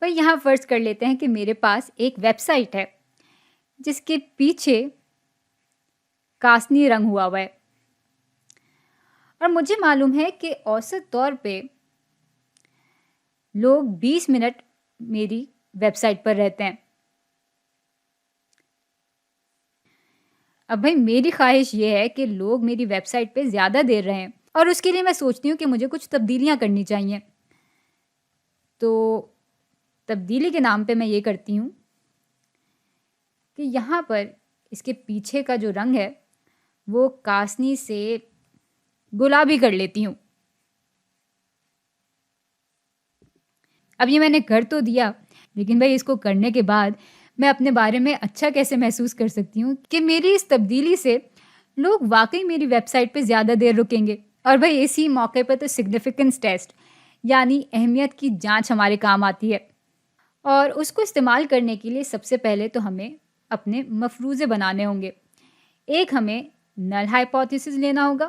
پر یہاں فرض کر لیتے ہیں کہ میرے پاس ایک ویب سائٹ ہے جس کے پیچھے کاسنی رنگ ہوا ہے، اور مجھے معلوم ہے کہ اوسط طور پہ لوگ 20 منٹ میری ویب سائٹ پر رہتے ہیں۔ اب بھائی میری خواہش یہ ہے کہ لوگ میری ویب سائٹ پہ زیادہ دیر رہیں، اور اس کے لیے میں سوچتی ہوں کہ مجھے کچھ تبدیلیاں کرنی چاہیے۔ تو تبدیلی کے نام پہ میں یہ کرتی ہوں کہ یہاں پر اس کے پیچھے کا جو رنگ ہے وہ کاسنی سے گلابی کر لیتی ہوں۔ اب یہ میں نے کر تو دیا، لیکن بھائی اس کو کرنے کے بعد میں اپنے بارے میں اچھا کیسے محسوس کر سکتی ہوں کہ میری اس تبدیلی سے لوگ واقعی میری ویب سائٹ پہ زیادہ دیر رکیں گے۔ اور بھائی اسی موقع پہ تو سگنیفیکنس ٹیسٹ یعنی اہمیت کی جانچ ہمارے کام آتی ہے، اور اس کو استعمال کرنے کے لیے سب سے پہلے تو ہمیں اپنے مفروضے بنانے ہوں گے۔ ایک ہمیں نل ہائپوتھیسس لینا ہوگا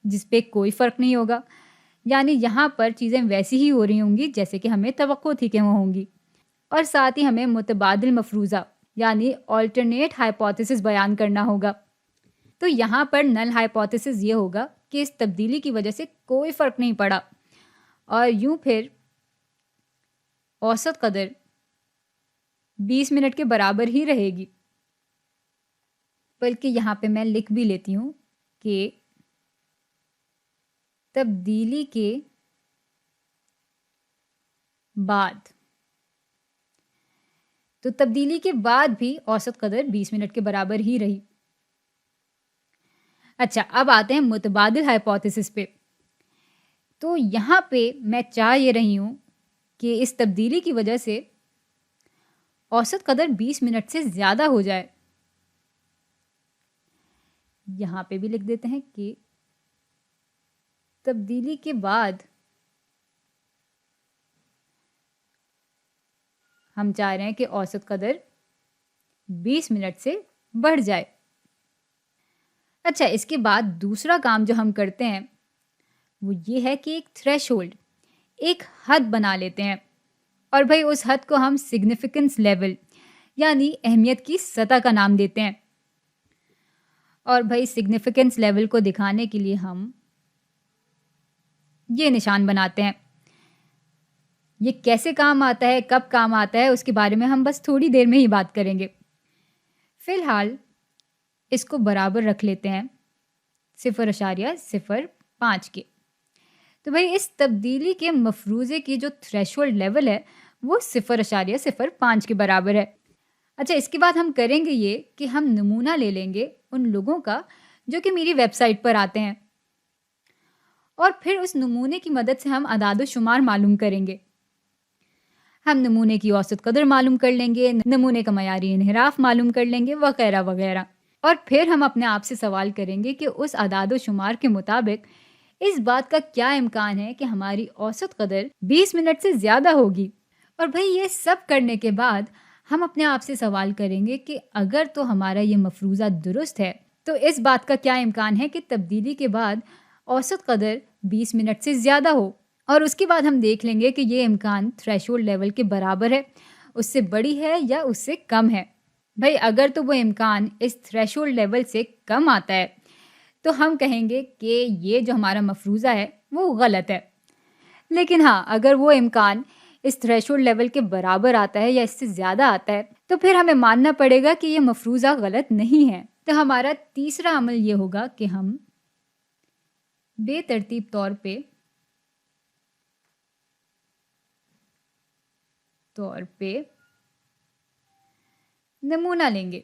جس پہ کوئی فرق نہیں ہوگا، یعنی یہاں پر چیزیں ویسی ہی ہو رہی ہوں گی جیسے کہ ہمیں توقع تھی کہ وہ ہوں گی، اور ساتھ ہی ہمیں متبادل مفروضہ یعنی آلٹرنیٹ ہائپوتھیسس بیان کرنا ہوگا۔ تو یہاں پر نل ہائپوتھیسس یہ ہوگا کہ اس تبدیلی کی وجہ سے کوئی فرق نہیں پڑا، اور یوں پھر اوسط قدر 20 منٹ کے برابر ہی رہے گی۔ بلکہ یہاں پہ میں لکھ بھی لیتی ہوں کہ تبدیلی کے بعد، تو تبدیلی کے بعد بھی اوسط قدر 20 منٹ کے برابر ہی رہی۔ اچھا، اب آتے ہیں متبادل ہائپوتھیسس پہ۔ تو یہاں پہ میں چاہ یہ رہی ہوں کہ اس تبدیلی کی وجہ سے اوسط قدر 20 منٹ سے زیادہ ہو جائے۔ یہاں پہ بھی لکھ دیتے ہیں کہ تبدیلی کے بعد ہم چاہ رہے ہیں کہ اوسط قدر 20 منٹ سے بڑھ جائے۔ اچھا، اس کے بعد دوسرا کام جو ہم کرتے ہیں وہ یہ ہے کہ ایک تھریش ہولڈ، ایک حد بنا لیتے ہیں، اور بھائی اس حد کو ہم سگنیفیکنس لیول یعنی اہمیت کی سطح کا نام دیتے ہیں۔ اور بھائی سگنیفیکنس لیول کو دکھانے کے لیے ہم یہ نشان بناتے ہیں۔ یہ کیسے کام آتا ہے، کب کام آتا ہے، اس کے بارے میں ہم بس تھوڑی دیر میں ہی بات کریں گے۔ فی الحال اس کو برابر رکھ لیتے ہیں 0.05 کے۔ تو بھائی اس تبدیلی کے مفروضے کی جو تھریشولڈ لیول ہے وہ 0.05 کے برابر ہے۔ اچھا، اس کے بعد ہم کریں گے یہ کہ ہم نمونہ لے لیں گے ان لوگوں کا جو کہ میری ویب سائٹ پر آتے ہیں، اور پھر اس نمونے کی مدد سے ہم اعداد و شمار معلوم کریں گے۔ ہم نمونے کی اوسط قدر معلوم کر لیں گے، نمونے کا معیاری انحراف معلوم کر لیں گے، وغیرہ وغیرہ، اور پھر ہم اپنے آپ سے سوال کریں گے کہ اس اعداد و شمار کے مطابق اس بات کا کیا امکان ہے کہ ہماری اوسط قدر 20 منٹ سے زیادہ ہوگی۔ اور بھائی یہ سب کرنے کے بعد ہم اپنے آپ سے سوال کریں گے کہ اگر تو ہمارا یہ مفروضہ درست ہے تو اس بات کا کیا امکان ہے کہ تبدیلی کے بعد اوسط قدر 20 منٹ سے زیادہ ہو، اور اس کے بعد ہم دیکھ لیں گے کہ یہ امکان تھریشولڈ لیول کے برابر ہے، اس سے بڑی ہے یا اس سے کم ہے۔ بھائی اگر تو وہ امکان اس تھریشولڈ لیول سے کم آتا ہے تو ہم کہیں گے کہ یہ جو ہمارا مفروضہ ہے وہ غلط ہے، لیکن ہاں اگر وہ امکان اس تھریشولڈ لیول کے برابر آتا ہے یا اس سے زیادہ آتا ہے تو پھر ہمیں ماننا پڑے گا کہ یہ مفروضہ غلط نہیں ہے۔ تو ہمارا تیسرا عمل یہ ہوگا کہ ہم بے ترتیب طور پہ نمونہ لیں گے۔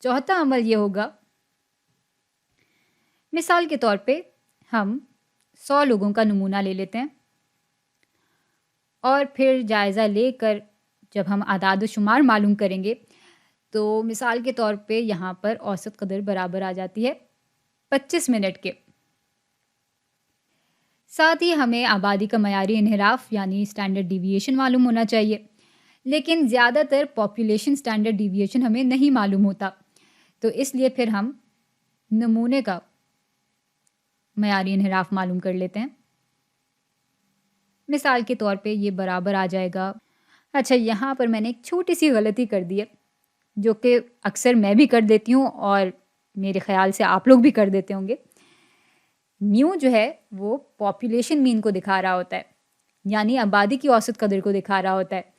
چوتھا عمل یہ ہوگا، مثال کے طور پہ ہم 100 لوگوں کا نمونہ لے لیتے ہیں، اور پھر جائزہ لے کر جب ہم اعداد و شمار معلوم کریں گے تو مثال کے طور پہ یہاں پر اوسط قدر برابر آ جاتی ہے 25 منٹ کے۔ ساتھ ہی ہمیں آبادی کا معیاری انحراف یعنی اسٹینڈرڈ ڈیویشن معلوم ہونا چاہیے، لیکن زیادہ تر پاپولیشن اسٹینڈرڈ ڈیویشن ہمیں نہیں معلوم ہوتا، تو اس لیے پھر ہم نمونے کا मयारी इन्हिराफ मालूम कर लेते हैं। मिसाल के तौर पे ये बराबर आ जाएगा। अच्छा, यहाँ पर मैंने एक छोटी सी गलती कर दी है, जो कि अक्सर मैं भी कर देती हूँ और मेरे ख़्याल से आप लोग भी कर देते होंगे। म्यू जो है वो पॉपुलेशन मीन को दिखा रहा होता है, यानी आबादी की औसत कदर को दिखा रहा होता है।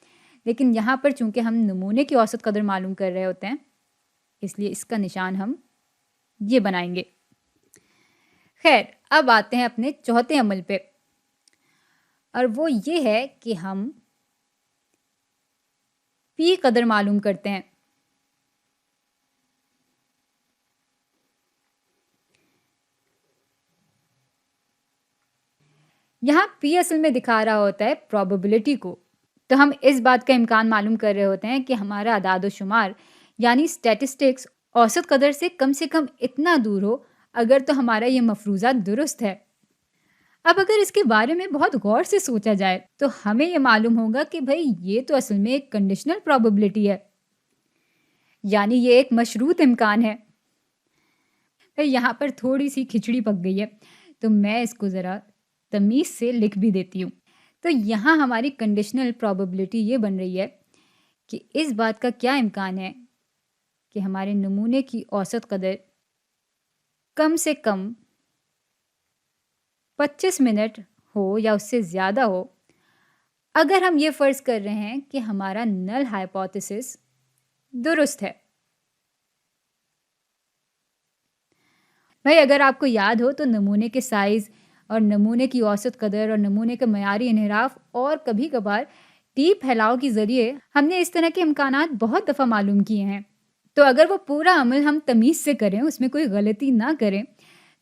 लेकिन यहाँ पर चूंकि हम नमूने की औसत कदर मालूम कर रहे होते हैं, इसलिए इसका निशान हम ये बनाएंगे। खैर, अब आते हैं अपने चौथे अमल पे, और वो ये है कि हम पी कदर मालूम करते हैं। यहाँ पी असल में दिखा रहा होता है प्रोबेबिलिटी को। तो हम इस बात का इम्कान मालूम कर रहे होते हैं कि हमारा अदाद शुमार यानी स्टैटिस्टिक्स औसत कदर से कम इतना दूर हो अगर तो हमारा ये मफरूज़ा दुरुस्त है। अब अगर इसके बारे में बहुत गौर से सोचा जाए तो हमें ये मालूम होगा कि भाई ये तो असल में एक कंडीशनल प्रोबेबिलिटी है, यानी ये एक मशरूत इम्कान है। तो यहाँ पर थोड़ी सी खिचड़ी पक गई है, तो मैं इसको ज़रा तमीज़ से लिख भी देती हूँ। तो यहाँ हमारी कंडीशनल प्रोबेबिलिटी ये बन रही है कि इस बात का क्या इम्कान है कि हमारे नमूने की औसत कदर कम से कम 25 मिनट हो या उससे ज़्यादा हो, अगर हम ये फ़र्ज़ कर रहे हैं कि हमारा नल हाइपोथेसिस दुरुस्त है। भाई, अगर आपको याद हो तो नमूने के साइज़ और नमूने की औसत कदर और नमूने का मयारी इन्हिराफ और कभी कभार टी फैलाव के ज़रिए हमने इस तरह के इम्कानात बहुत दफ़ा मालूम किए हैं। तो अगर वो पूरा अमल हम तमीज़ से करें, उसमें कोई गलती ना करें,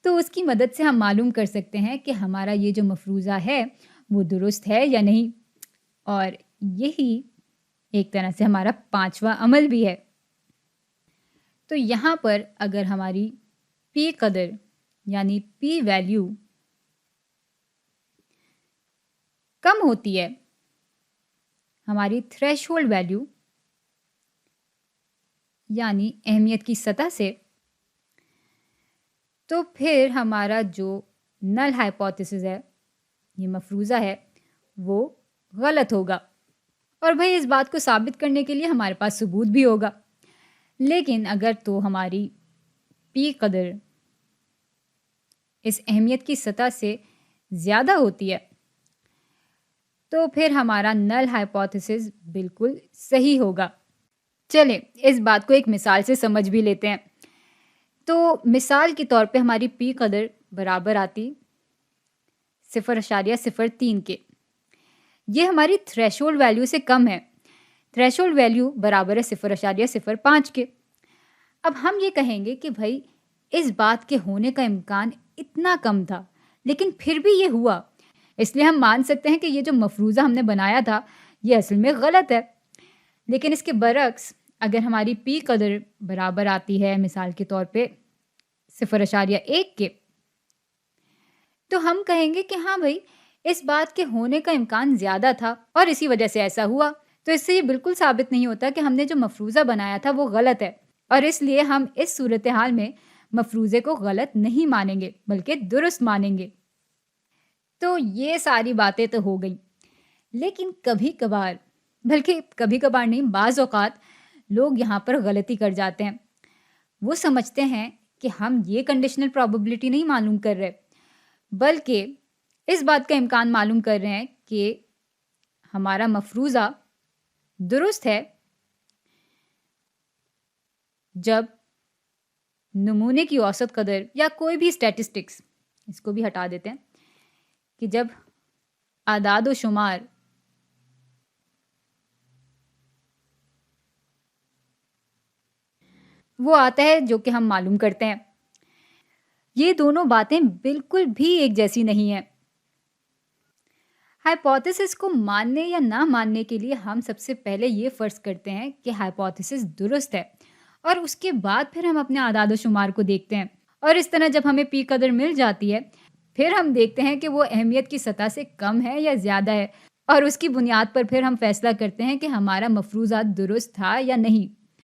तो उसकी मदद से हम मालूम कर सकते हैं कि हमारा ये जो मफरूज़ा है वो दुरुस्त है या नहीं। और यही एक तरह से हमारा पांचवा अमल भी है। तो यहाँ पर अगर हमारी पी कदर यानी पी वैल्यू कम होती है हमारी थ्रेशोल्ड वैल्यू यानी अहमियत की सतह से, तो फिर हमारा जो नल हाइपोथेसिस है, ये मफरूज़ा है, वो गलत होगा। और भाई, इस बात को साबित करने के लिए हमारे पास सबूत भी होगा। लेकिन अगर तो हमारी पी कदर इस अहमियत की सतह से ज़्यादा होती है, तो फिर हमारा नल हाइपोथेसिस बिल्कुल सही होगा। चलें, इस बात को एक मिसाल से समझ भी लेते हैं। तो मिसाल के तौर पे हमारी पी कदर बराबर आती 0.03 के। ये हमारी थ्रेशोल्ड वैल्यू से कम है। थ्रेशोल्ड वैल्यू बराबर है 0.05 के। अब हम ये कहेंगे कि भाई, इस बात के होने का इम्कान इतना कम था, लेकिन फिर भी ये हुआ, इसलिए हम मान सकते हैं कि ये जो मफरूज़ा हमने बनाया था ये असल में गलत है। लेकिन इसके बरक्स अगर हमारी पी कदर बराबर आती है मिसाल के तौर पे 0.1 के, तो हम कहेंगे कि हाँ भाई, इस बात के होने का इम्कान ज़्यादा था और इसी वजह से ऐसा हुआ। तो इससे ये बिल्कुल साबित नहीं होता कि हमने जो मफरूज़ा बनाया था वो गलत है, और इसलिए हम इस सूरत हाल में मफरूज़े को गलत नहीं मानेंगे बल्कि दुरुस्त मानेंगे। तो ये सारी बातें तो हो गई, लेकिन कभी कभार, बल्कि कभी कभार नहीं, बाज़ औक़ात लोग यहाँ पर गलती कर जाते हैं। वो समझते हैं कि हम ये कंडीशनल प्रोबेबिलिटी नहीं मालूम कर रहे, बल्कि इस बात का इम्कान मालूम कर रहे हैं कि हमारा मफरूज़ा दुरुस्त है जब नमूने की औसत कदर या कोई भी स्टैटिस्टिक्स, इसको भी हटा देते हैं, कि जब आदाद व शुमार वो आता है जो कि हम मालूम करते हैं। ये दोनों बातें बिल्कुल भी एक जैसी नहीं है। हाइपोथेसिस को मानने या ना मानने के लिए हम सबसे पहले ये फ़र्ज़ करते हैं कि हाइपोथेसिस दुरुस्त है, और उसके बाद फिर हम अपने आदाद व शुमार को देखते हैं। और इस तरह जब हमें पी कदर मिल जाती है, फिर हम देखते हैं कि वो अहमियत की सतह से कम है या ज़्यादा है, और उसकी बुनियाद पर फिर हम फैसला करते हैं कि हमारा मफरूज़ा दुरुस्त था या नहीं।